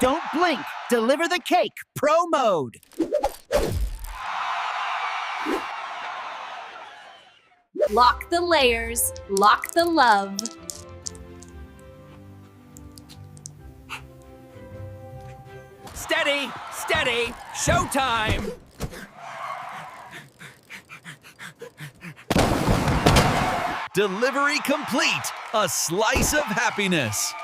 Don't blink. Deliver the cake. Pro mode. Lock the layers. Lock the love. Steady, steady, showtime! Delivery complete. A slice of happiness.